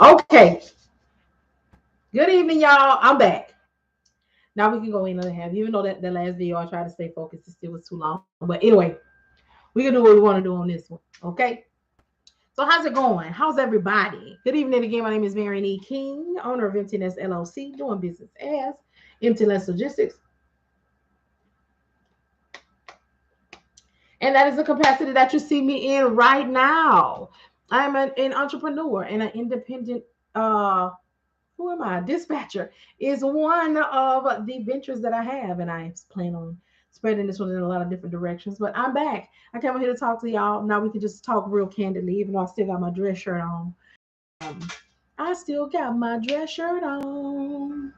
Okay. Good evening, y'all. I'm back. Now we can go in and have, even though that the last video I tried to stay focused, it still was too long. But anyway, we can do what we want to do on this one. Okay. So how's it going? How's everybody? Good evening again. My name is Marian E. King, owner of Emptiness LLC, doing business as Emptiness Logistics. And that is the capacity that you see me in right now. I'm an entrepreneur and an independent who am I? Dispatcher is one of the ventures that I have, and I plan on spreading this one in a lot of different directions. But I'm back. I came here to talk to y'all. Now we can just talk real candidly, even though I still got my dress shirt on. I still got my dress shirt on.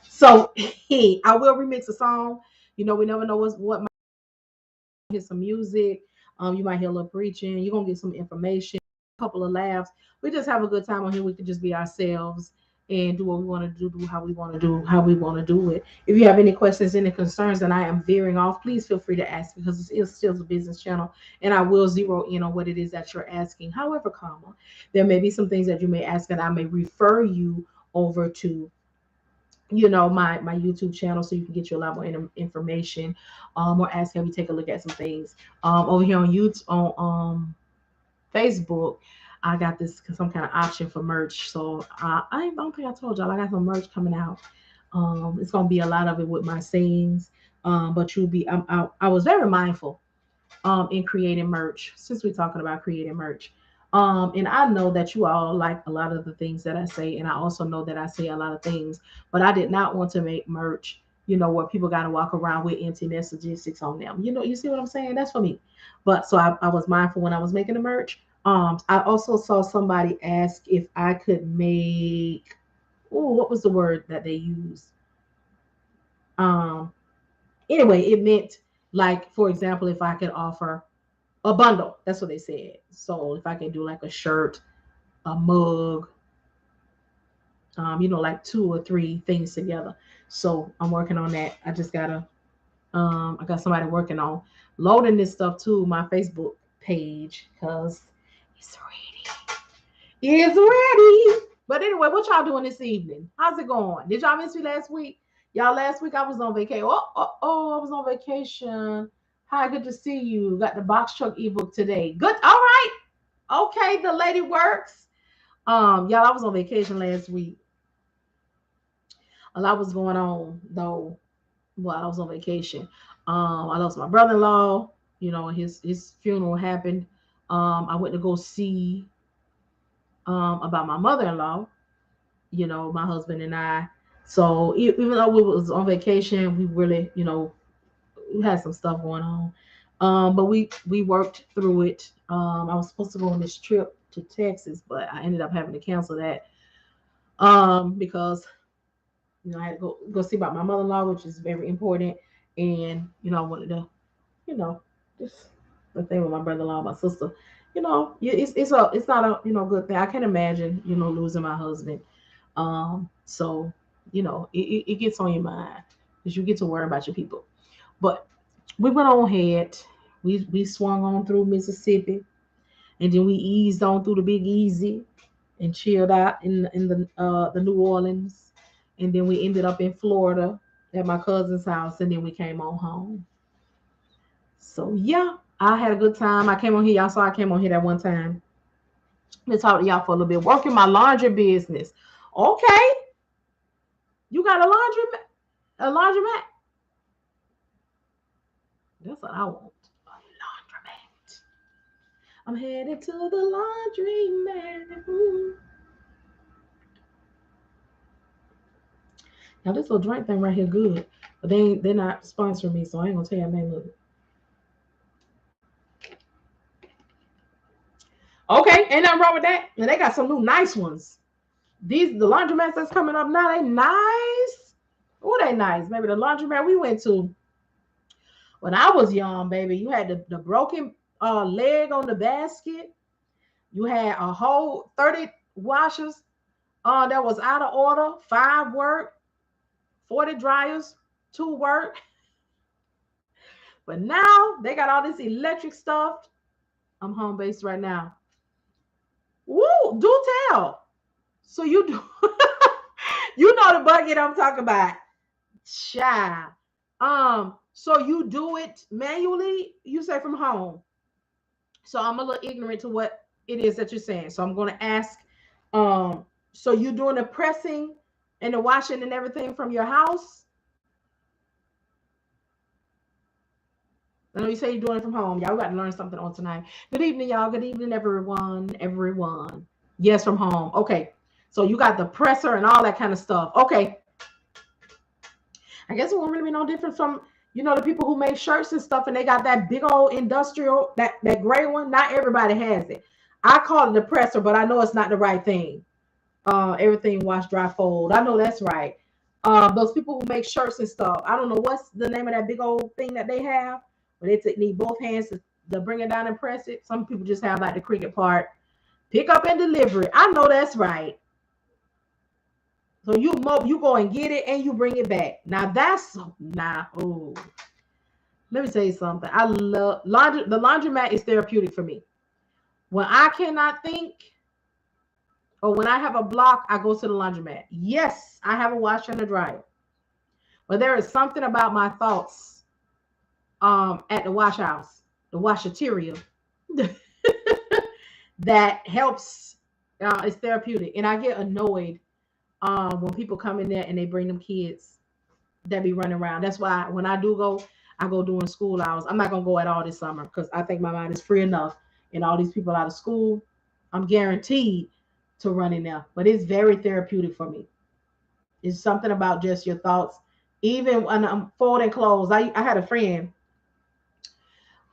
So hey, I will remix a song. You know, we never know what might hear some music. You might hear a little preaching. You're gonna get some information, a couple of laughs. We just have a good time on here. We can just be ourselves and do what we want to do how we want to do, how we want to do it. If you have any questions, any concerns, and I am veering off, please feel free to ask because it is still a business channel, and I will zero in on what it is that you're asking. However, there may be some things that you may ask, and I may refer you over to my YouTube channel so you can get you a lot more information, or ask can we take a look at some things over here on YouTube on Facebook. I got this some kind of option for merch, so I don't think I told y'all I got some merch coming out. It's gonna be a lot of it with my sayings, but you'll be I was very mindful in creating merch, since we're talking about creating merch. And I know that you all like a lot of the things that I say, and I also know that I say a lot of things, but I did not want to make merch, where people got to walk around with emptiness logistics on them. You see what I'm saying? That's for me. But so I was mindful when I was making the merch. I also saw somebody ask if I could make, oh, what was the word that they used? Um, anyway, it meant, like, for example, if I could offer a bundle. That's what they said. So if I can do like a shirt, a mug, like two or three things together. So I'm working on that. I got somebody working on loading this stuff to my Facebook page because it's ready. It's ready. But anyway, what y'all doing this evening? How's it going? Did y'all miss me last week? Y'all, last week I was on vacation. I was on vacation. Hi, good to see you. Got the box truck ebook today. Good. All right. Okay, the lady works. Y'all, I was on vacation last week. A lot was going on though while I was on vacation. I lost my brother-in-law. His funeral happened. I went to go see about my mother-in-law. My husband and I. So even though we was on vacation, we really, we had some stuff going on. But we worked through it. I was supposed to go on this trip to Texas, but I ended up having to cancel that because I had to go see about my mother-in-law, which is very important, and I wanted to, you know, just the thing with my brother-in-law, my sister. It's not a good thing. I can't imagine losing my husband. So it gets on your mind because you get to worry about your people. But we went on ahead. We swung on through Mississippi, and then we eased on through the Big Easy and chilled out in the New Orleans, and then we ended up in Florida at my cousin's house, and then we came on home. So yeah, I had a good time. I came on here. Y'all saw I came on here that one time. Let me talk to y'all for a little bit. Working my laundry business. Okay, you got a laundromat. That's what I want. A laundromat. I'm headed to the laundromat. Now this little drink thing right here good, but they're not sponsoring me, so I ain't gonna tell you the name of it. Okay, ain't nothing wrong with that. And they got some new nice ones. The laundromats that's coming up now, they nice. Oh, they nice. Maybe the laundromat we went to when I was young, baby, you had the broken leg on the basket. You had a whole 30 washers that was out of order, 5 work, 40 dryers, 2 work. But now they got all this electric stuff. I'm home based right now. Woo! do tell. So you do, you know the bucket I'm talking about. Child. So you do it manually, you say from home. So I'm a little ignorant to what it is that you're saying. So I'm gonna ask, so you doing the pressing and the washing and everything from your house? I know you say you're doing it from home. Y'all got to learn something on tonight. Good evening, y'all. Good evening, everyone. Everyone. Yes, from home. Okay. So you got the presser and all that kind of stuff. Okay. I guess it won't really be no different from, the people who make shirts and stuff, and they got that big old industrial, that gray one. Not everybody has it. I call it the presser, but I know it's not the right thing. Everything wash, dry, fold. I know that's right. Those people who make shirts and stuff. I don't know what's the name of that big old thing that they have, but they need both hands to bring it down and press it. Some people just have like the cricket part. Pick up and delivery. I know that's right. So you go and get it and you bring it back. Now that's oh. Let me tell you something. I love the laundromat is therapeutic for me. When I cannot think or when I have a block, I go to the laundromat. Yes, I have a washer and a dryer. But there is something about my thoughts at the wash house, the washateria, that helps. It's therapeutic. And I get annoyed when people come in there and they bring them kids that be running around. That's why when I do go, I go during school hours. I'm not going to go at all this summer because I think my mind is free enough. And all these people out of school, I'm guaranteed to run in there. But it's very therapeutic for me. It's something about just your thoughts. Even when I'm folding clothes, I had a friend,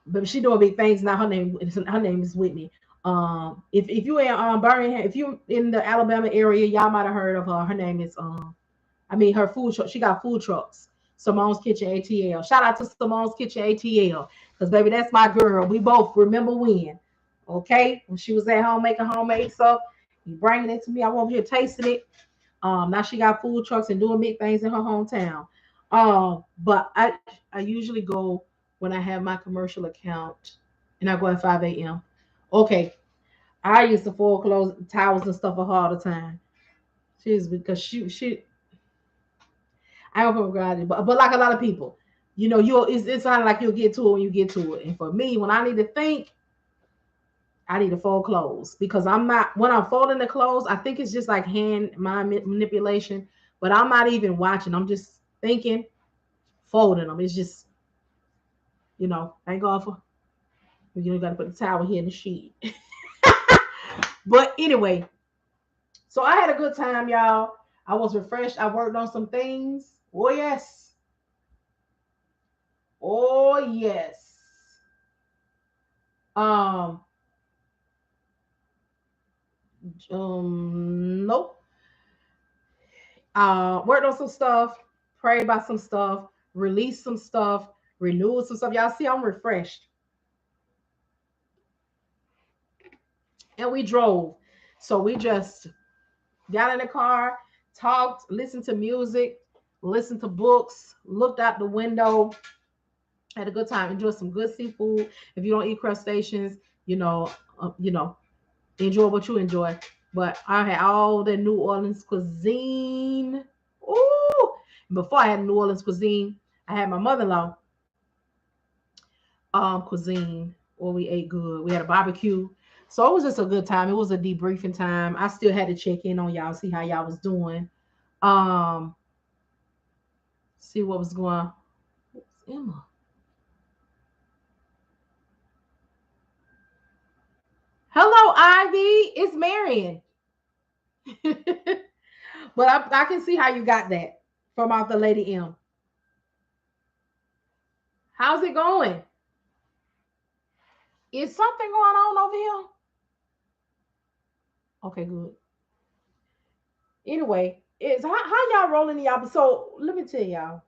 but she doing big things now. Her name is Whitney. If you in Birmingham, if you in the Alabama area, y'all might have heard of her. Her name is her food truck. She got food trucks. Simone's Kitchen ATL. Shout out to Simone's Kitchen ATL, because baby, that's my girl. We both remember when. Okay, when she was at home making homemade stuff, you bringing it to me. I was over here tasting it. Now she got food trucks and doing big things in her hometown. But I usually go when I have my commercial account, and I go at 5 a.m. Okay, I used to fold clothes, towels, and stuff for her all the time. Because she I don't forget it, but like a lot of people, it's not like you'll get to it when you get to it. And for me, when I need to think, I need to fold clothes, because when I'm folding the clothes, I think it's just like hand manipulation, but I'm not even watching. I'm just thinking, folding them. It's just, thank God for, you got to put the towel here in the sheet. But anyway, so I had a good time, y'all. I was refreshed. I worked on some things. Oh, yes. Oh, yes. Nope. Worked on some stuff, prayed about some stuff, released some stuff, renewed some stuff. Y'all see, I'm refreshed. And we drove. So we just got in the car, talked, listened to music, listened to books, looked out the window, had a good time, enjoyed some good seafood. If you don't eat crustaceans, enjoy what you enjoy. But I had all the New Orleans cuisine. Ooh! Before I had New Orleans cuisine, I had my mother-in-law cuisine where we ate good. We had a barbecue. So it was just a good time. It was a debriefing time. I still had to check in on y'all, see how y'all was doing. See what was going on. Emma. Hello, Ivy. It's Marian. But I can see how you got that from out the Lady M. How's it going? Is something going on over here? Okay, good. Anyway, it's how y'all rolling y'all. So let me tell y'all.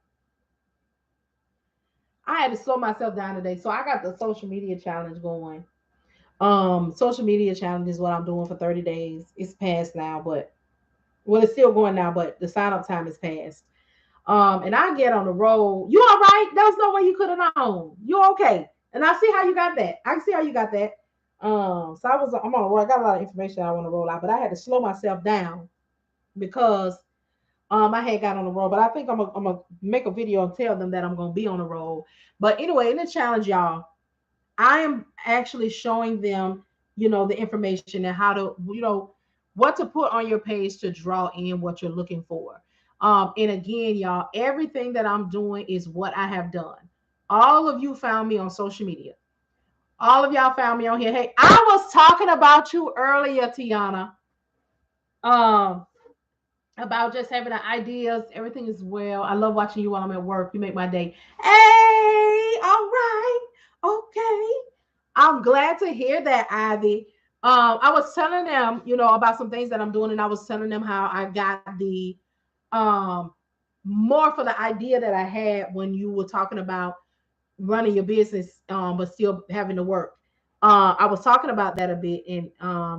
I had to slow myself down today. So I got the social media challenge going. Social media challenge is what I'm doing for 30 days. It's past now, but it's still going now, but the sign up time is past. And I get on the road. You all right? There was no way you could have known. You okay? And I see how you got that. I can see how you got that. So I'm on a roll. I got a lot of information I want to roll out, but I had to slow myself down because I had got on the roll. But I think I'm gonna make a video and tell them that I'm gonna be on the roll. But anyway, in the challenge, y'all, I am actually showing them, the information and how to, what to put on your page to draw in what you're looking for. And again, y'all, everything that I'm doing is what I have done. All of you found me on social media. All of y'all found me on here. Hey, I was talking about you earlier, Tiana. Um, about just having the ideas. Everything is well. I love watching you while I'm at work. You make my day. Hey, all right. Okay. I'm glad to hear that, Ivy. I was telling them, about some things that I'm doing, and I was telling them how I got the um more for the idea that I had when you were talking about running your business, but still having to work. I was talking about that a bit in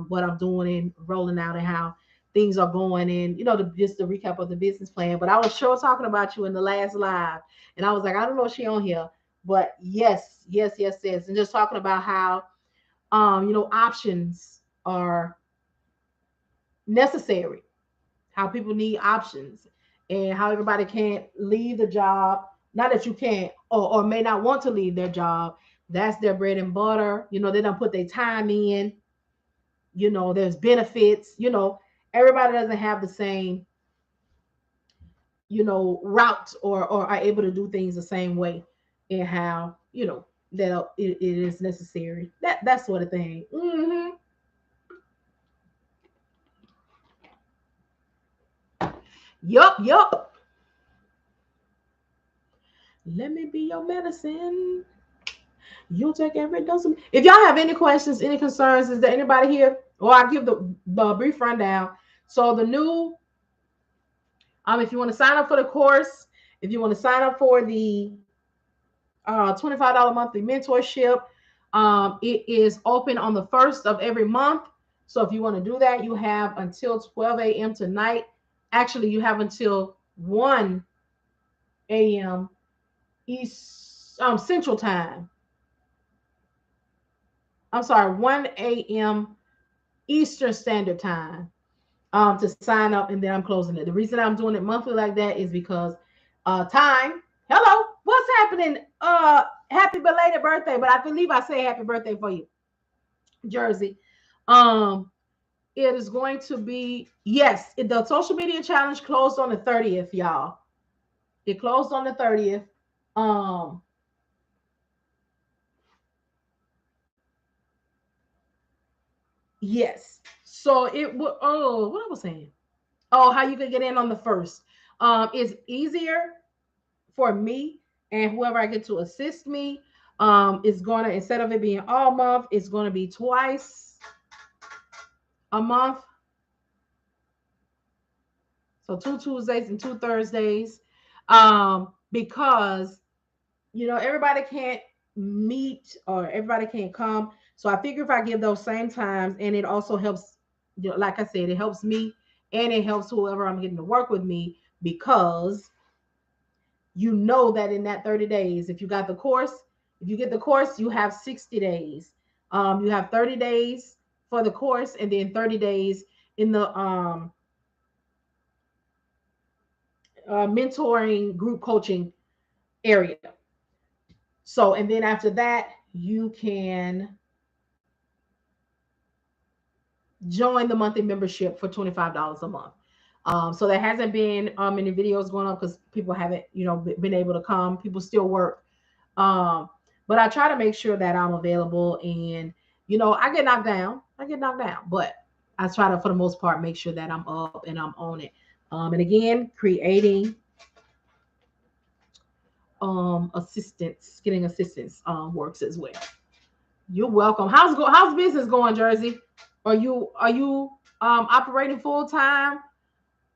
what I'm doing and rolling out and how things are going, and just the recap of the business plan. But I was sure talking about you in the last live, and I was like, I don't know if she on here, but yes, yes, yes, yes, and just talking about how options are necessary, how people need options, and how everybody can't leave the job. Not that you can't or may not want to leave their job. That's their bread and butter. They don't put their time in. There's benefits. Everybody doesn't have the same, route or are able to do things the same way, and how, that it is necessary. That sort of thing. Yup, yup. Let me be your medicine. You'll take every dozen. If y'all have any questions, any concerns, is there anybody here? Or I'll give the brief rundown. So the new, if you want to sign up for the course, if you want to sign up for the $25 monthly mentorship, it is open on the first of every month. So if you want to do that, you have until 12 a.m. tonight. Actually, you have until 1 a.m. East Central Time. I'm sorry, 1 a.m. Eastern Standard Time, to sign up, and then I'm closing it. The reason I'm doing it monthly like that is because time. Hello, what's happening? Happy belated birthday, but I believe I say happy birthday for you, Jersey. Um, it is going to be, yes, the social media challenge closed on the 30th, y'all. It closed on the 30th. Um, yes. So it would. Oh, what I was saying. Oh, how you could get in on the first. It's easier for me and whoever I get to assist me. Is gonna, instead of it being all month, it's gonna be twice a month. So 2 Tuesdays and 2 Thursdays. Because everybody can't meet or everybody can't come. So I figure if I give those same times, and it also helps, like I said, it helps me and it helps whoever I'm getting to work with me, because that in that 30 days, if you got the course, if you get the course, you have 60 days. You have 30 days for the course, and then 30 days in the mentoring group coaching area. So, and then after that, you can join the monthly membership for $25 a month. So there hasn't been any videos going up because people haven't, been able to come. People still work. Um, but I try to make sure that I'm available, and I get knocked down. But I try to, for the most part, make sure that I'm up and I'm on it. And again, creating getting assistance works as well. You're welcome. How's business going, Jersey? Are you operating full time,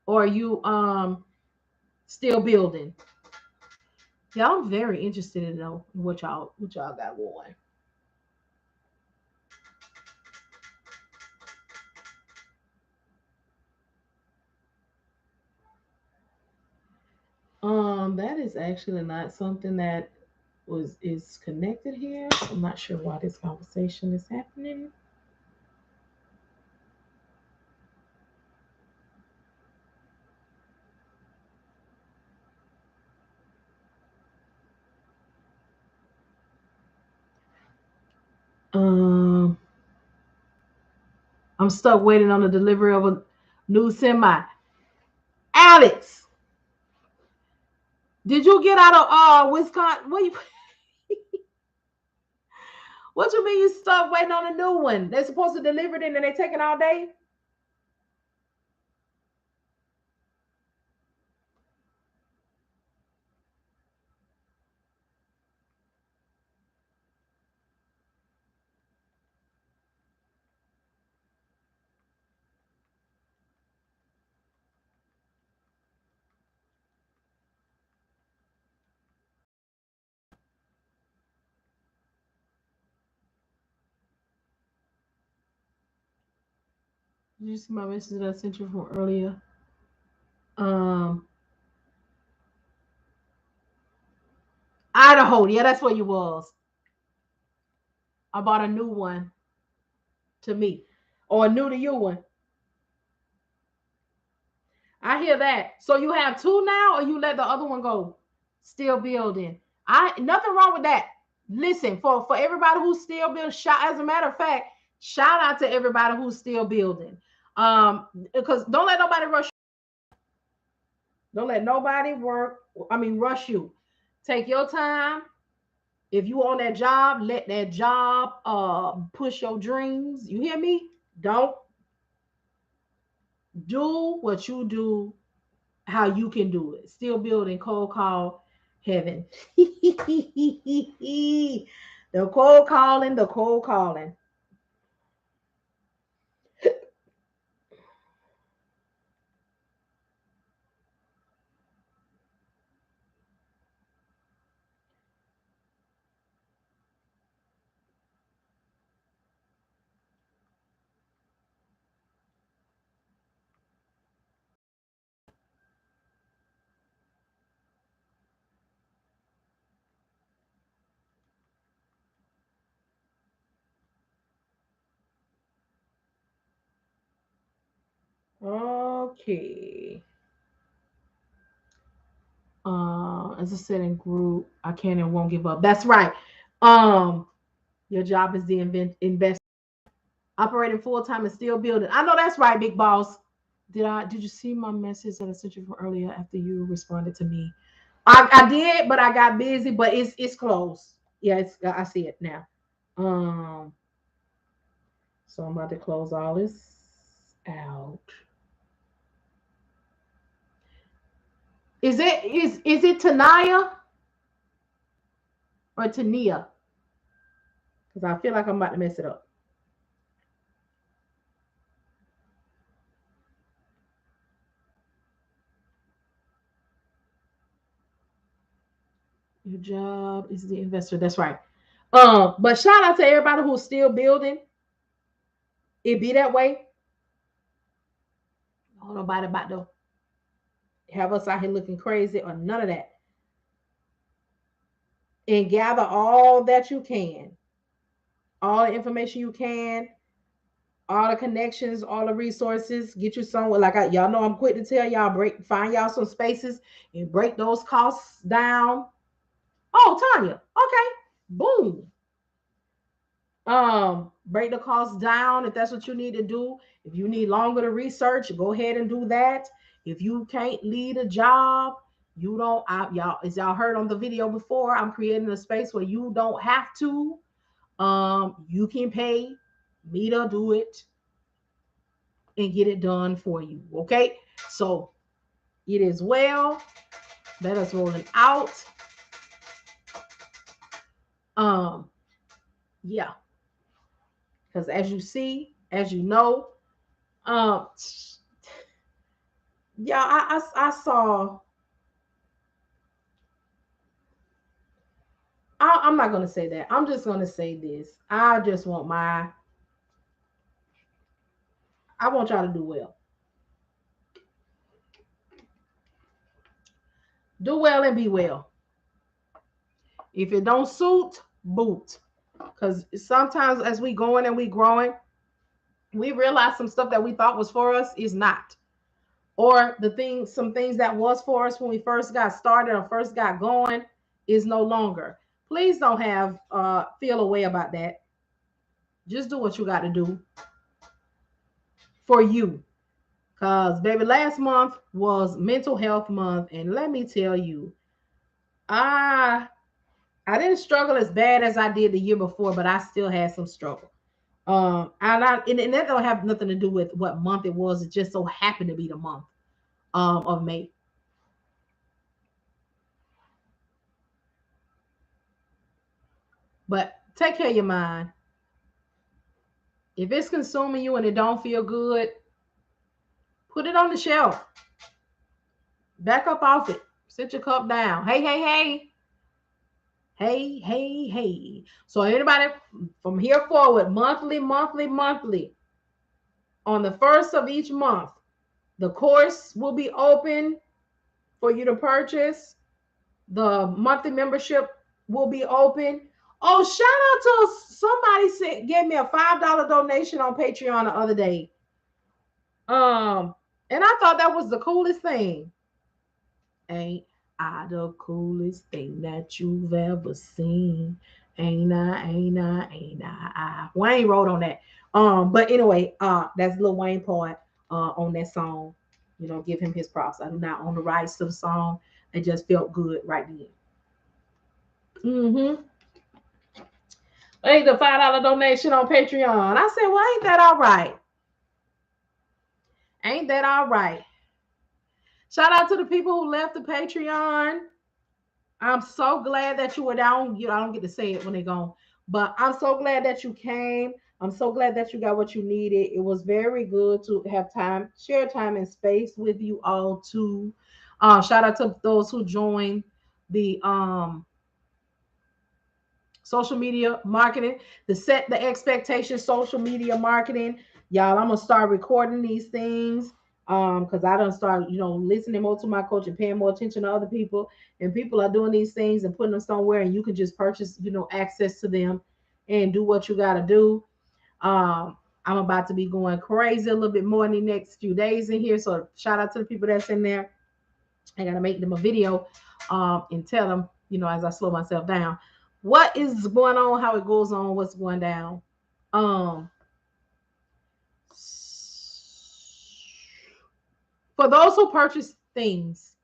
or are you still building? Yeah, I'm very interested in know what y'all got going. That is actually not something that was is connected here. I'm not sure why this conversation is happening. Um, I'm stuck waiting on the delivery of a new semi. Alex, did you get out of Wisconsin? What you mean you stuck waiting on a new one? They're supposed to deliver it and they're taking all day? Did you see my message that I sent you from earlier? Um, Idaho. Yeah, that's where you was. I bought a new one to me, or a new to you one. I hear that. So you have two now, or you let the other one go? Still building. I nothing wrong with that. Listen, for everybody who's still building, shout as a matter of fact, shout out to everybody who's still building. Because don't let nobody rush. Don't let nobody rush you. Take your time. If you on that job, let that job push your dreams. You hear me? Don't do what you do how you can do it. Still building cold call heaven. The cold calling, the cold calling. Okay. As I said in group, I can and won't give up. That's right. Um, your job is the invest operating full time and still building. I know that's right, big boss. Did you see my message that I sent you from earlier after you responded to me? I did, but I got busy. But it's closed. Yeah, I see it now. Um, so I'm about to close all this out. Is it Tanaya or Tania? Because I feel like I'm about to mess it up. Your job is the investor. That's right. But shout out to everybody who's still building. It be that way. Oh, nobody about to have us out here looking crazy or none of that. And gather all that you can, all the information you can, all the connections, all the resources. Get you somewhere. Y'all know I'm quick to tell y'all find y'all some spaces and break those costs down. Oh, Tanya. Okay. Boom. Break the costs down if that's what you need to do. If you need longer to research, go ahead and do that. If you can't lead a job, you don't y'all, as y'all heard on the video before, I'm creating a space where you don't have to. You can pay me to do it and get it done for you. Okay, so it is well. Let us roll it out. um yeah, because as you see, as you know, um yeah, I saw. I'm not gonna say that. I'm just gonna say this. I want y'all to do well. Do well and be well. If it don't suit, boot. Because sometimes as we going and we growing, we realize some stuff that we thought was for us is not. Or some things that was for us when we first got started or first got going is no longer. Please don't have feel a way about that. Just do what you got to do for you. Cause baby, last month was mental health month, and let me tell you, I I didn't struggle as bad as I did the year before, but I still had some struggle. And that don't have nothing to do with what month it was. It just so happened to be the month of May. But take care of your mind. If it's consuming you and it don't feel good, put it on the shelf. Back up off it. Sit your cup down. Hey, hey, hey. Hey, hey, hey. So anybody from here forward, monthly, monthly, monthly, on the first of each month, the course will be open for you to purchase. The monthly membership will be open. Oh, shout out to somebody said gave me a $5 donation on Patreon the other day. Um, and I thought that was the coolest thing. Ain't I the coolest thing that you've ever seen? Ain't I, ain't I, ain't I? Wayne wrote on that. But anyway, that's Lil Wayne part on that song. You know, give him his props. I do not own the rights to the song. It just felt good right then. Mm-hmm. Ain't the $5 donation on Patreon. I said, well, ain't that all right? Ain't that all right? Shout out to the people who left the Patreon. I'm so glad that you were down. You know, I don't get to say it when they're gone, but I'm so glad that you came. I'm so glad that you got what you needed. It was very good to have time, share time and space with you all too. Shout out to those who joined the social media marketing, to set the expectation, social media marketing. Y'all, I'm gonna start recording these things because I don't start, listening more to my coach and paying more attention to other people. And people are doing these things and putting them somewhere, and you can just purchase, access to them and do what you gotta do. I'm about to be going crazy a little bit more in the next few days in here. So shout out to the people that's in there. I gotta make them a video and tell them, as I slow myself down, what is going on, how it goes on, what's going down. Um, for those who purchase things,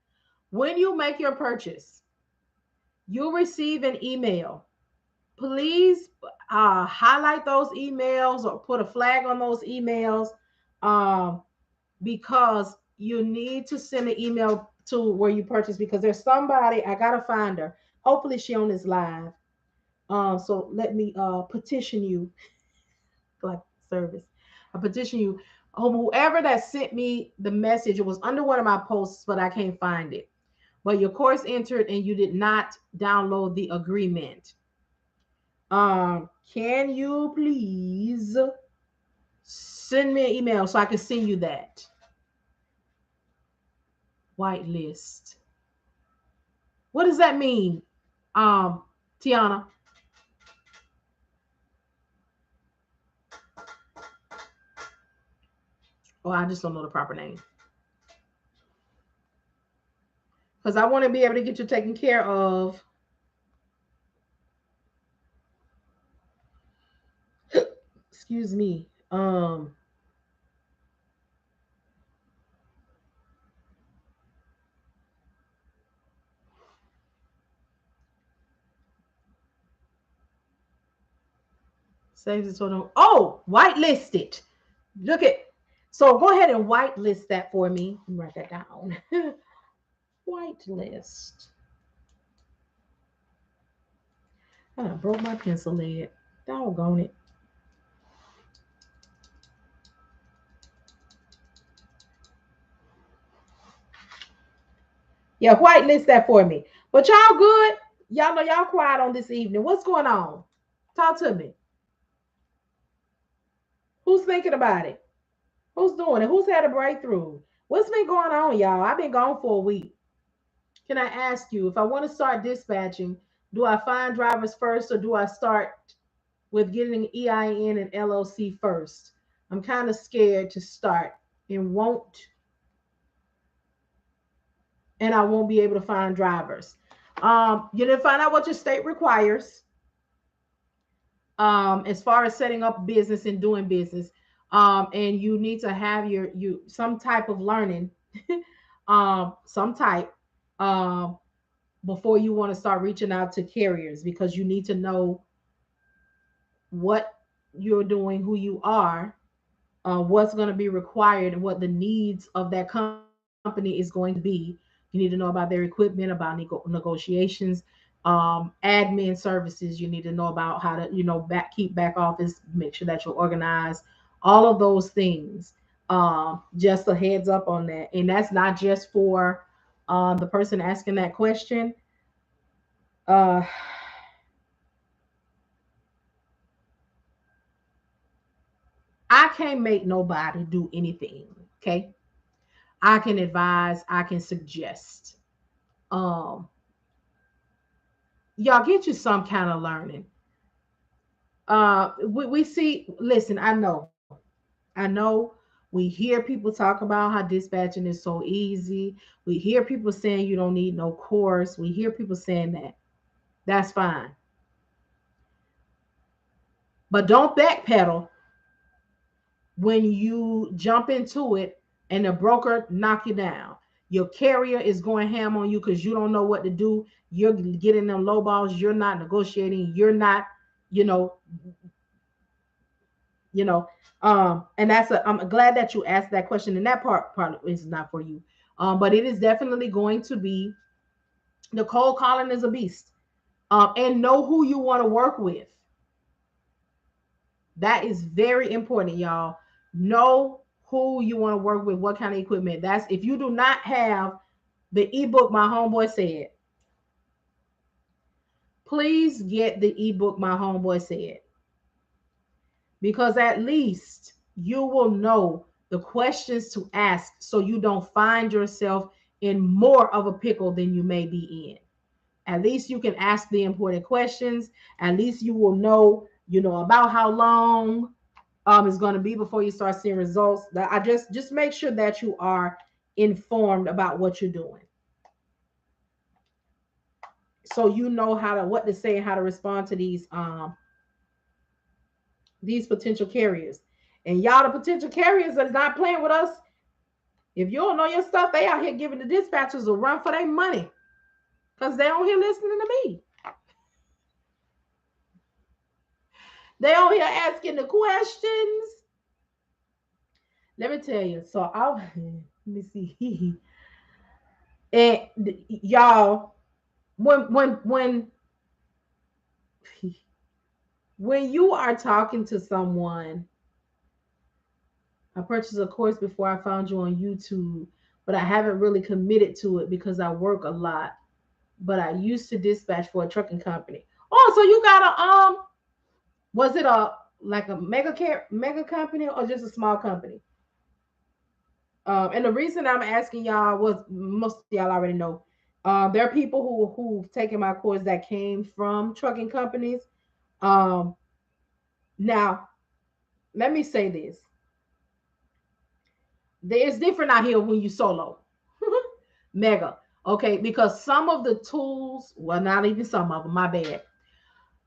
when you make your purchase, you'll receive an email. Please highlight those emails or put a flag on those emails um, because you need to send an email to where you purchase, because there's somebody, I gotta find her. Hopefully she on this live. So let me petition you, like service. I petition you. Whoever that sent me the message, it was under one of my posts, but I can't find it. But your course entered and you did not download the agreement. Can you please send me an email so I can send you that? Whitelist. What does that mean? Tiana. Oh, I just don't know the proper name. Because I want to be able to get you taken care of. Excuse me. Saves it so don't. Oh, whitelisted. Look at. So go ahead and whitelist that for me. Write that down. Whitelist. I broke my pencil lead. Doggone it. Yeah, whitelist that for me. But y'all good? Y'all know y'all quiet on this evening. What's going on? Talk to me. Who's thinking about it? Who's doing it? Who's had a breakthrough? What's been going on, y'all? I've been gone for a week. Can I ask you, if I want to start dispatching, do I find drivers first or do I start with getting EIN and LLC first? I'm kind of scared to start and I won't be able to find drivers. You didn't find out what your state requires. as far as setting up business and doing business. And you need to have you some type of learning, some type, um, before you want to start reaching out to carriers, because you need to know what you're doing, who you are, what's going to be required, and what the needs of that company is going to be. You need to know about their equipment, about negotiations, admin services. You need to know about how to, keep back office, make sure that you're organized, all of those things. Just a heads up on that. And that's not just for the person asking that question. Uh, I can't make nobody do anything. Okay. I can advise, I can suggest. Um, y'all get you some kind of learning. We see, listen, I know we hear people talk about how dispatching is so easy. We hear people saying you don't need no course. We hear people saying that. That's fine. But don't backpedal when you jump into it and the broker knock you down. Your carrier is going ham on you because you don't know what to do. You're getting them low balls. You're not negotiating. You're not, you know, you know. And I'm glad that you asked that question. And that part is not for you. But it is definitely going to be, the cold calling is a beast. And know who you want to work with. That is very important, y'all. Know who you want to work with, what kind of equipment. That's if you do not have the ebook My Homeboy Said, please get the ebook My Homeboy Said. Because at least you will know the questions to ask so you don't find yourself in more of a pickle than you may be in. At least you can ask the important questions. At least you will know, about how long is going to be before you start seeing results. That I just make sure that you are informed about what you're doing, so you know what to say and how to respond to these potential carriers. And y'all, the potential carriers are not playing with us. If you don't know your stuff, they out here giving the dispatchers a run for their money because they on here listening to me. They on here asking the questions. Let me tell you. So I'll let me see. And y'all, when when you are talking to someone, I purchased a course before I found you on YouTube, but I haven't really committed to it because I work a lot. But I used to dispatch for a trucking company. Oh, so you got was it a like a mega company or just a small company? And the reason I'm asking y'all was most of y'all already know. There are people who've taken my course that came from trucking companies. Um, Now, let me say this. It's different out here when you solo. Mega. Okay, because some of the tools, well, not even some of them, my bad.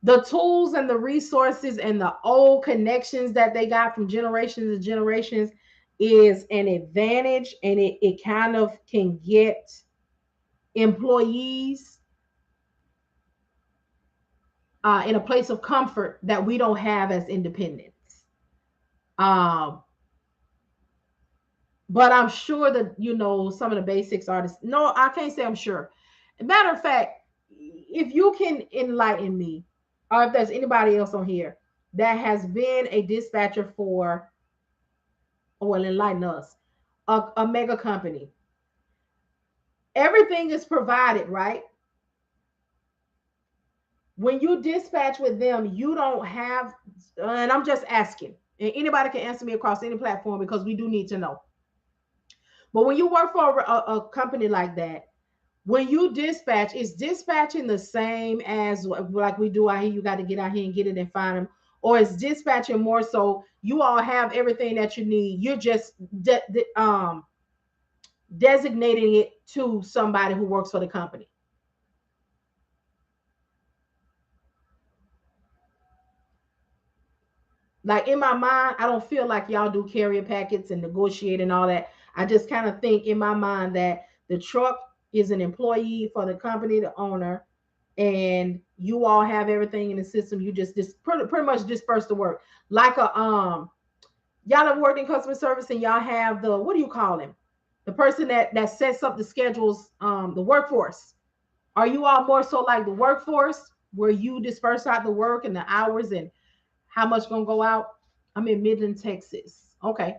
The tools and the resources and the old connections that they got from generations and generations is an advantage, and it kind of can get employees in a place of comfort that we don't have as independents. Um, but I'm sure that some of the basics are this. No, I can't say I'm sure. Matter of fact, if you can enlighten me, or if there's anybody else on here that has been a dispatcher for, or will enlighten us, a mega company, everything is provided, right? When you dispatch with them, you don't have, and I'm just asking, and anybody can answer me across any platform because we do need to know. But when you work for a company like that, when you dispatch, is dispatching the same as like we do out here? You got to get out here and get it and find them, or is dispatching more so you all have everything that you need? You're just designating it to somebody who works for the company. Like in my mind, I don't feel like y'all do carrier packets and negotiate and all that. I just kind of think in my mind that the truck is an employee for the company, the owner, and you all have everything in the system. You just pretty much disperse the work like a y'all have worked in customer service and y'all have the, what do you call him, the person that sets up the schedules, the workforce. Are you all more so like the workforce where you disperse out the work and the hours and how much gonna go out? I'm in Midland, Texas. Okay.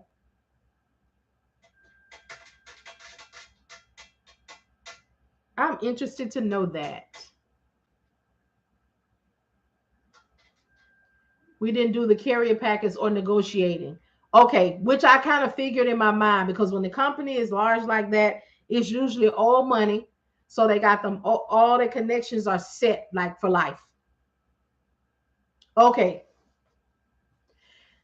I'm interested to know that. We didn't do the carrier packets or negotiating. Okay, which I kind of figured in my mind because when the company is large like that, it's usually all money. So they got them, all the connections are set like for life. Okay,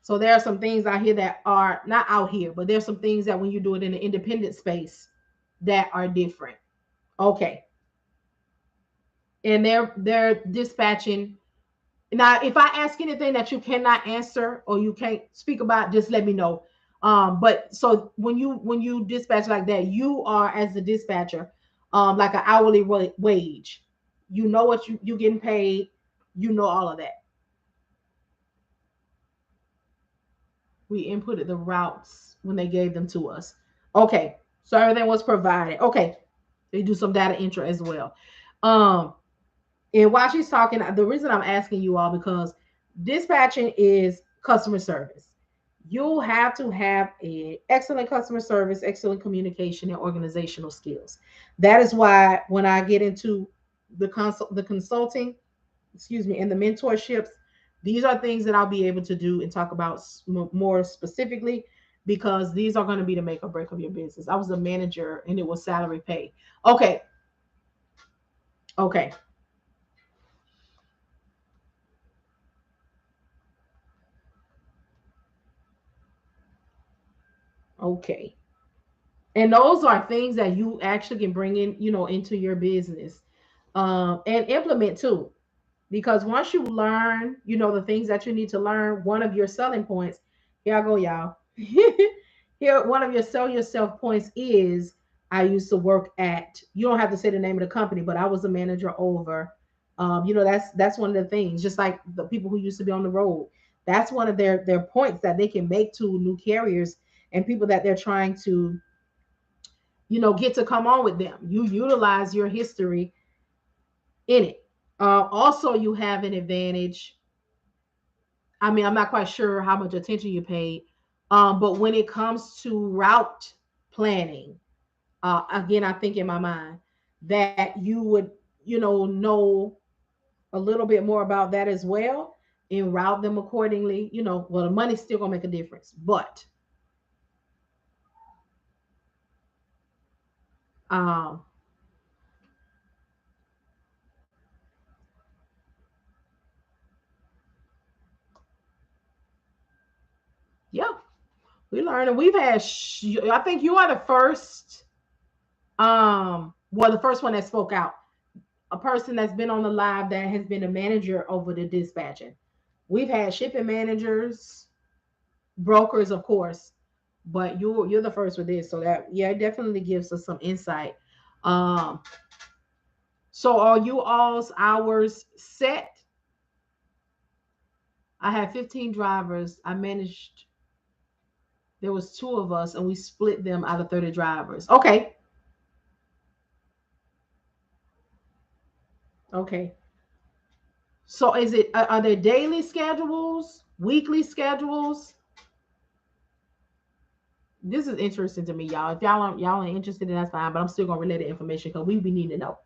so there are some things out here that are not out here, but there's some things that when you do it in an independent space that are different. Okay, and they're dispatching. Now, if I ask anything that you cannot answer or you can't speak about, just let me know. But so when you dispatch like that, you are as a dispatcher, like an hourly wage. You know what you getting paid. You know all of that. We inputted the routes when they gave them to us. Okay, so everything was provided. Okay, they do some data entry as well. Um, and while she's talking, the reason I'm asking you all because dispatching is customer service. You'll have to have a excellent customer service, excellent communication, and organizational skills. That is why when I get into the consulting, excuse me, and the mentorships, these are things that I'll be able to do and talk about more specifically because these are going to be the make or break of your business. I was a manager and it was salary pay. Okay, okay, okay. And those are things that you actually can bring in, into your business, and implement too. Because once you learn, the things that you need to learn, one of your selling points, here I go, y'all. Here, one of your sell yourself points is I used to work at, you don't have to say the name of the company, but I was a manager over, that's one of the things, just like the people who used to be on the road. That's one of their points that they can make to new carriers and people that they're trying to, get to come on with them. You utilize your history in it. Also, you have an advantage. I mean, I'm not quite sure how much attention you paid, but when it comes to route planning, again, I think in my mind that you would, know a little bit more about that as well and route them accordingly. Well, the money's still gonna make a difference, but um, yeah, we learned, and we've had. I think you are the first. Well, the first one that spoke out, a person that's been on the live that has been a manager over the dispatching. We've had shipping managers, brokers, of course, but you're the first with this, so that, yeah, it definitely gives us some insight. Um, so are you all's hours set? I had 15 drivers. I managed. There was two of us, and we split them out of 30 drivers. Okay, okay. So is it? Are there daily schedules, weekly schedules? This is interesting to me, y'all. If y'all ain't interested, in that's fine. But I'm still gonna relay the information because we be need to know.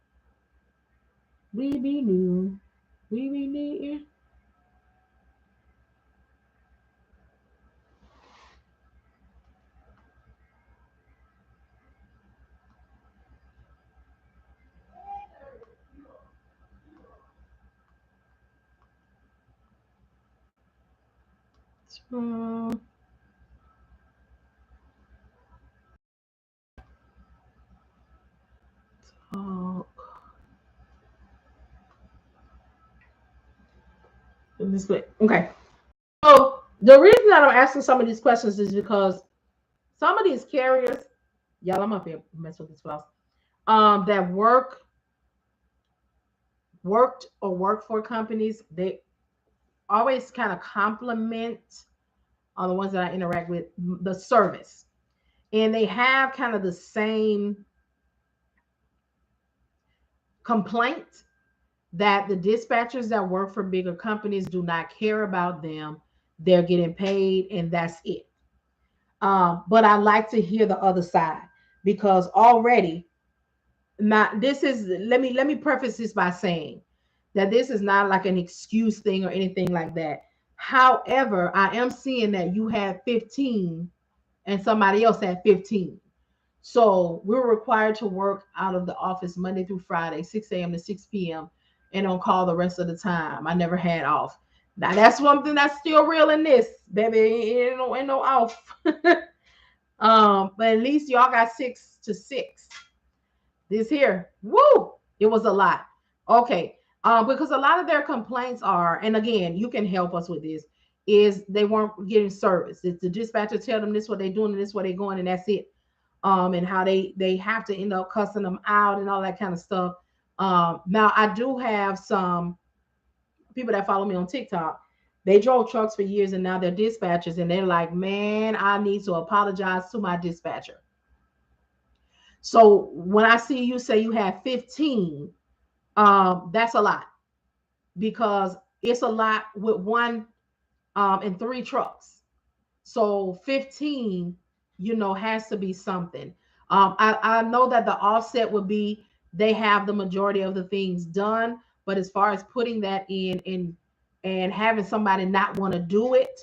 We be new. We be need. Oh, this way. Okay. So The reason that I'm asking some of these questions is because some of these carriers, y'all, I'm up here mess with this class, that worked or work for companies, they always kind of compliment on the ones that I interact with the service, and they have kind of the same complaint that the dispatchers that work for bigger companies do not care about them. They're getting paid, and that's it. But I like to hear the other side because already, not this is let me preface this by saying that this is not like an excuse thing or anything like that. However, I am seeing that you had 15 and somebody else had 15. So we're required to work out of the office Monday through Friday, 6 a.m. to 6 p.m. and on call the rest of the time. I never had off. Now that's one thing that's still real in this, baby. Ain't no off. But at least y'all got 6 to 6. This here, woo, it was a lot. Okay. Because a lot of their complaints are, and again, you can help us with this, is they weren't getting service. It's the dispatcher tell them this what they're doing and this what they're going, and that's it. And how they have to end up cussing them out and all that kind of stuff. Now I do have some people that follow me on TikTok. They drove trucks for years and now they're dispatchers, and they're like, man, I need to apologize to my dispatcher. So when I see you say you have 15, that's a lot because it's a lot with one and three trucks. So 15, has to be something. I know that the offset would be they have the majority of the things done, but as far as putting that in and having somebody not want to do it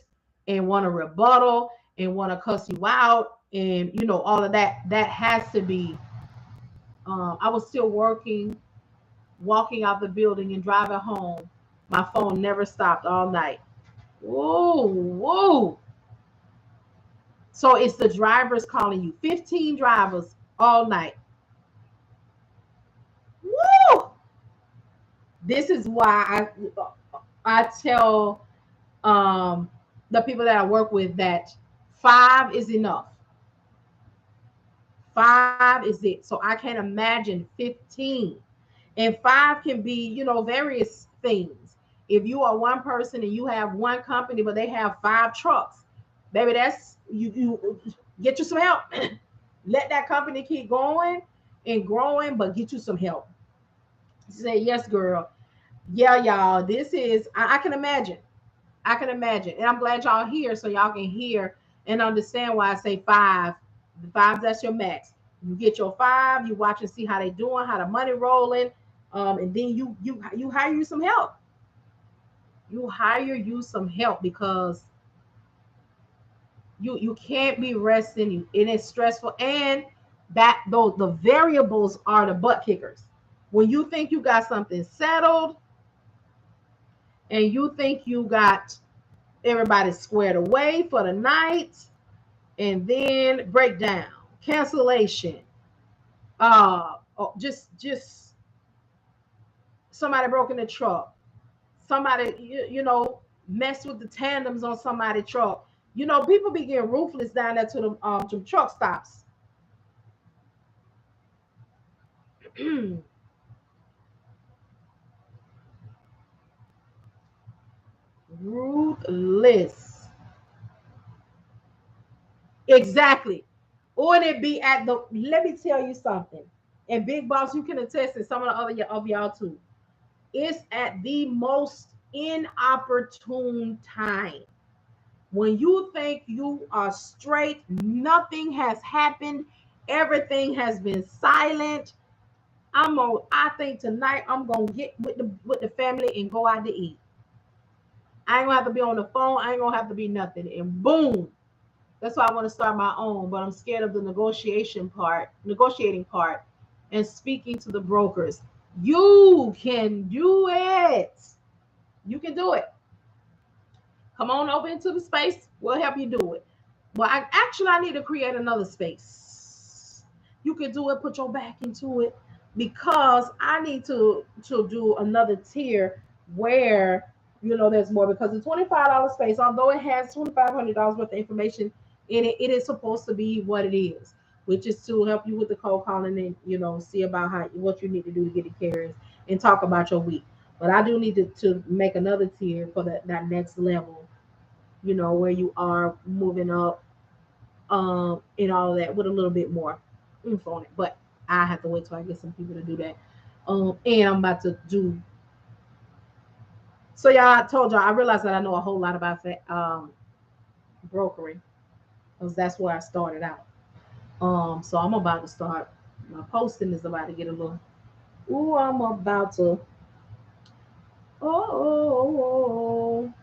and want to rebuttal and want to cuss you out and all of that, that has to be. I was still working, walking out the building and driving home. My phone never stopped all night. Whoa, whoa. So it's the drivers calling you. 15 drivers all night. Woo! This is why I tell the people that I work with that 5 is enough. 5 is it. So I can't imagine 15. And 5 can be, various things. If you are one person and you have one company, but they have 5 trucks, baby, that's you get you some help. Let that company keep going and growing, but get you some help. Say, yes, girl. Yeah, y'all. This is I can imagine. I can imagine. And I'm glad y'all here so y'all can hear and understand why I say 5. The 5, that's your max. You get your 5, you watch and see how they doing, how the money rolling. And then you hire you some help. You hire you some help because you can't be resting you, and it's stressful. And that though the variables are the butt kickers. When you think you got something settled and you think you got everybody squared away for the night, and then breakdown, cancellation, just somebody broke in the truck, somebody messed with the tandems on somebody's truck. People be getting ruthless down there to truck stops. Ruthless. Exactly. Or it be at the, let me tell you something. And Big Boss, you can attest, and some of the other of y'all too. It's at the most inopportune time. When you think you are straight, nothing has happened, everything has been silent. I think tonight I'm gonna get with the family and go out to eat. I ain't gonna have to be on the phone, I ain't gonna have to be nothing. And boom. That's why I want to start my own, but I'm scared of the negotiating part, and speaking to the brokers. You can do it. You can do it. Come on over into the space. We'll help you do it. Well, I need to create another space. You can do it. Put your back into it because I need to do another tier where There's more because the $25 space, although it has $2,500 worth of information in it, it is supposed to be what it is, which is to help you with the cold calling and see about what you need to do to get the carriers and talk about your week. But I do need to make another tier for that next level, where you are moving up, and all of that with a little bit more info on it. But I have to wait till I get some people to do that. And I'm about to do. So y'all, I told y'all I realized that I know a whole lot about brokering because that's where I started out. So I'm about to start. My posting is about to get a little. Ooh, I'm about to. Oh.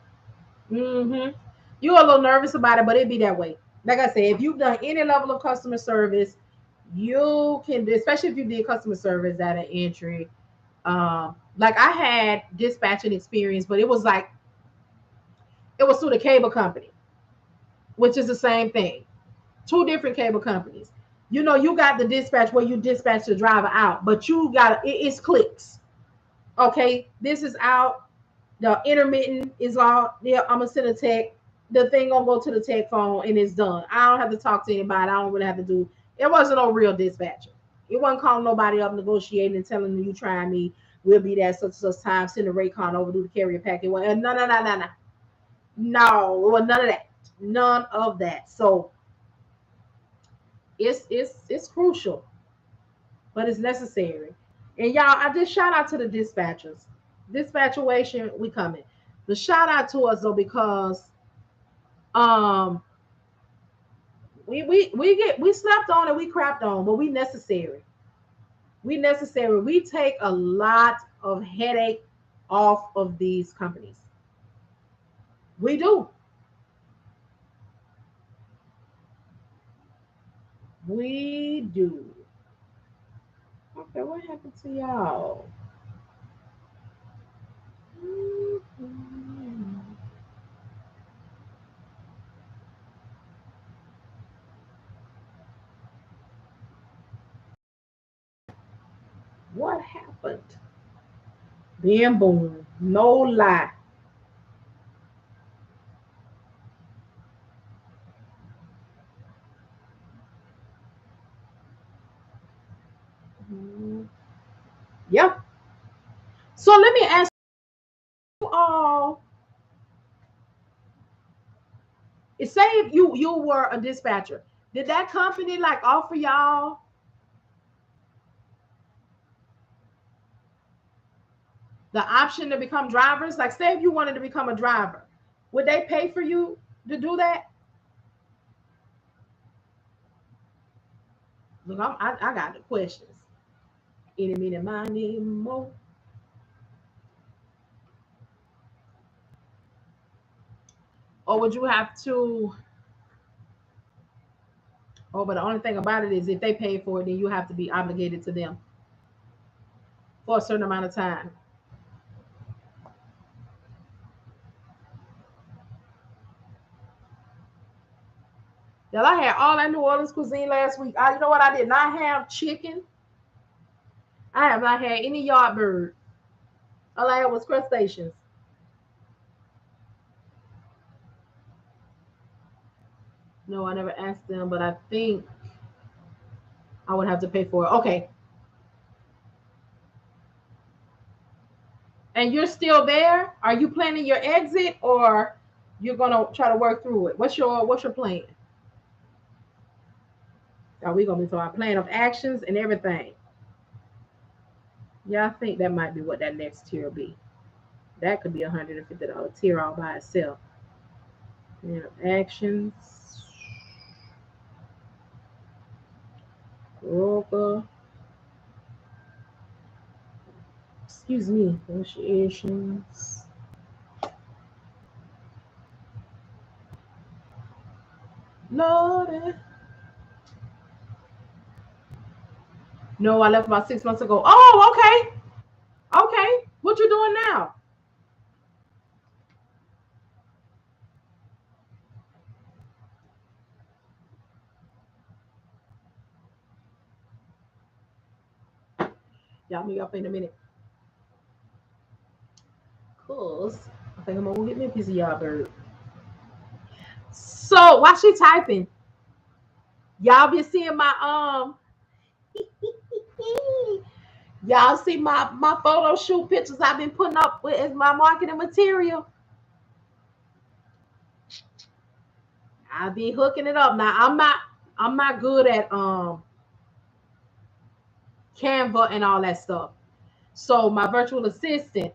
Mm-hmm. You're a little nervous about it, but it be that way. Like I said, if you've done any level of customer service, you can, especially if you did customer service at an entry. Like I had dispatching experience, but it was through the cable company, which is the same thing. Two different cable companies. You got the dispatch where you dispatch the driver out, but it's clicks. Okay, this is out. The intermittent is all. Yeah, I'm gonna send a text. The thing gonna go to the tech phone and it's done. I don't have to talk to anybody. I don't really have to do. It wasn't no real dispatcher. It wasn't calling nobody up, negotiating and telling them you trying me. We'll be there such time. Send a Raycon over, do the carrier packet. No, no, no, no, no. No, it was none of that. None of that. So it's crucial, but it's necessary. And y'all, I just shout out to the dispatchers. Dispatchuation, we coming. The shout out to us though because um we slept on and we crapped on, but we necessary. We necessary. We take a lot of headache off of these companies. We do. We do. Okay, what happened to y'all? What happened? Bam boom. No lie. Yep. So let me ask you all. Say if you were a dispatcher, did that company like offer y'all the option to become drivers? Like, say if you wanted to become a driver, would they pay for you to do that? Look, I got the questions. Any, meeny, miny, mo. Or would you have to? Oh, but the only thing about it is if they pay for it, then you have to be obligated to them for a certain amount of time. Y'all, I had all that New Orleans cuisine last week. You know what? I did not have chicken. I have not had any yard bird. All I had was crustaceans. No, I never asked them, but I think I would have to pay for it. Okay. And you're still there? Are you planning your exit or you're gonna try to work through it? What's your plan? Are we gonna be talking about plan of actions and everything? Yeah, I think that might be what that next tier will be. That could be $150 tier all by itself. Plan of actions. Broker. Excuse me. Negotiations. Lord. No, I left about 6 months ago. Oh, okay. Okay. What you doing now? Y'all meet up in a minute. Cause think I'm gonna go get me a piece of y'all bird. So while she typing, y'all been seeing my y'all see my photo shoot pictures I've been putting up with as my marketing material. I be hooking it up. Now I'm not good at Canva and all that stuff. So my virtual assistant,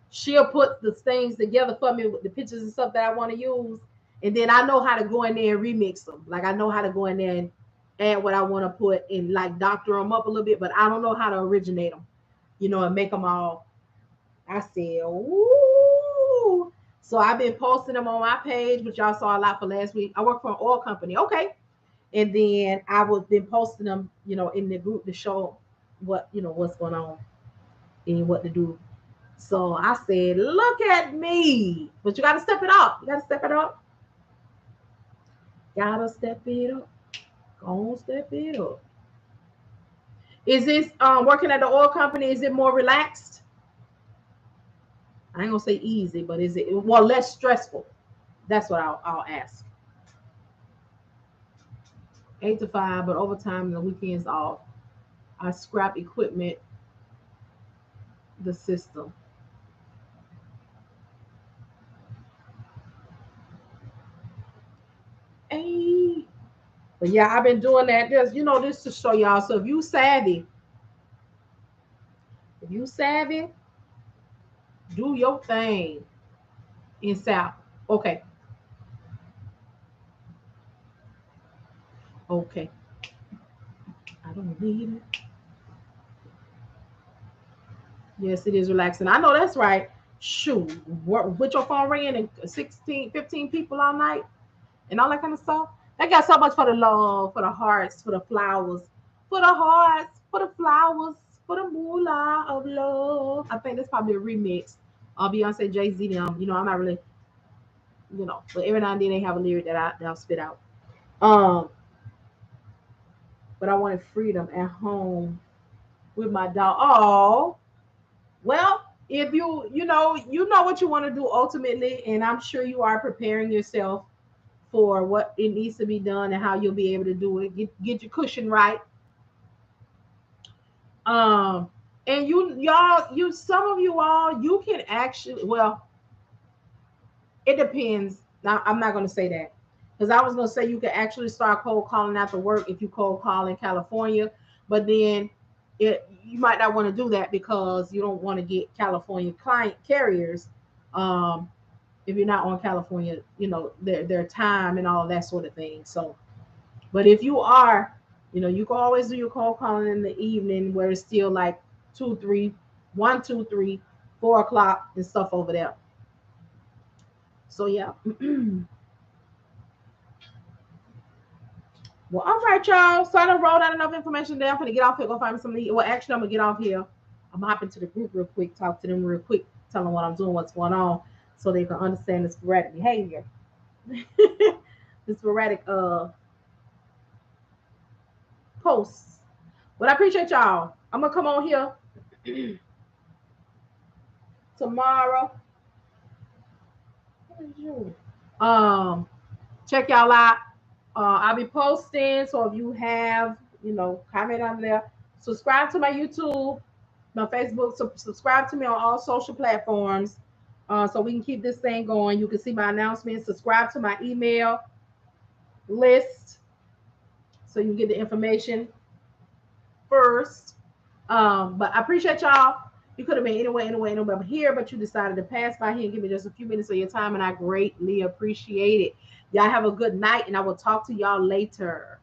she'll put the things together for me with the pictures and stuff that I want to use. And then I know how to go in there and remix them. Like I know how to go in there and add what I want to put and like doctor them up a little bit, but I don't know how to originate them, and make them all. I said, ooh. So I've been posting them on my page, which y'all saw a lot for last week. I work for an oil company. Okay. And then I was been posting them, in the group to show what's going on and what to do. So I said, look at me. But you got to step it up. You got to step it up. Gotta step it up. Go step it up. Is this working at the oil company? Is it more relaxed? I ain't gonna say easy, but is it less stressful? That's what I'll ask. 8 to 5, but overtime and the weekends off. I scrap equipment, the system. Hey. But yeah, I've been doing that. Just this to show y'all. So if you savvy, do your thing in South. Okay. Okay. I don't need it. Yes, it is relaxing. I know that's right. Shoot, with your phone ringing and 16, 15 people all night and all that kind of stuff. They got so much for the love, for the hearts, for the flowers, for the hearts, for the flowers, for the moolah of love. I think that's probably a remix. Beyonce, Jay-Z, them. I'm not really, but every now and then they have a lyric that I'll spit out. But I wanted freedom at home with my dog. Oh, well, if you know what you want to do ultimately, and I'm sure you are preparing yourself for what it needs to be done and how you'll be able to do it. Get your cushion right. Um, and some of you all, you can actually, well, it depends. Now, I'm not going to say that because I was going to say you can actually start cold calling after work if you cold call in California, but then you might not want to do that because you don't want to get California client carriers. If you're not on California, their time and all that sort of thing. So, but if you are, you can always do your cold calling in the evening where it's still like 2, 3, 1, 2, 3, 4 o'clock and stuff over there. So yeah. Well, all right, y'all. So I done wrote out enough information there. I'm gonna get off here, go find me some. Well, actually, I'm gonna get off here. I'm hopping to the group real quick, talk to them real quick, tell them what I'm doing, what's going on, so they can understand the sporadic behavior. The sporadic posts. But I appreciate y'all. I'm gonna come on here tomorrow. Check y'all out. I'll be posting. So if you have, comment on there. Subscribe to my YouTube, my Facebook. Subscribe to me on all social platforms. So we can keep this thing going. You can see my announcements. Subscribe to my email list so you can get the information first. But I appreciate y'all. You could have been anywhere here, but you decided to pass by here and give me just a few minutes of your time, and I greatly appreciate it. Y'all have a good night, and I will talk to y'all later.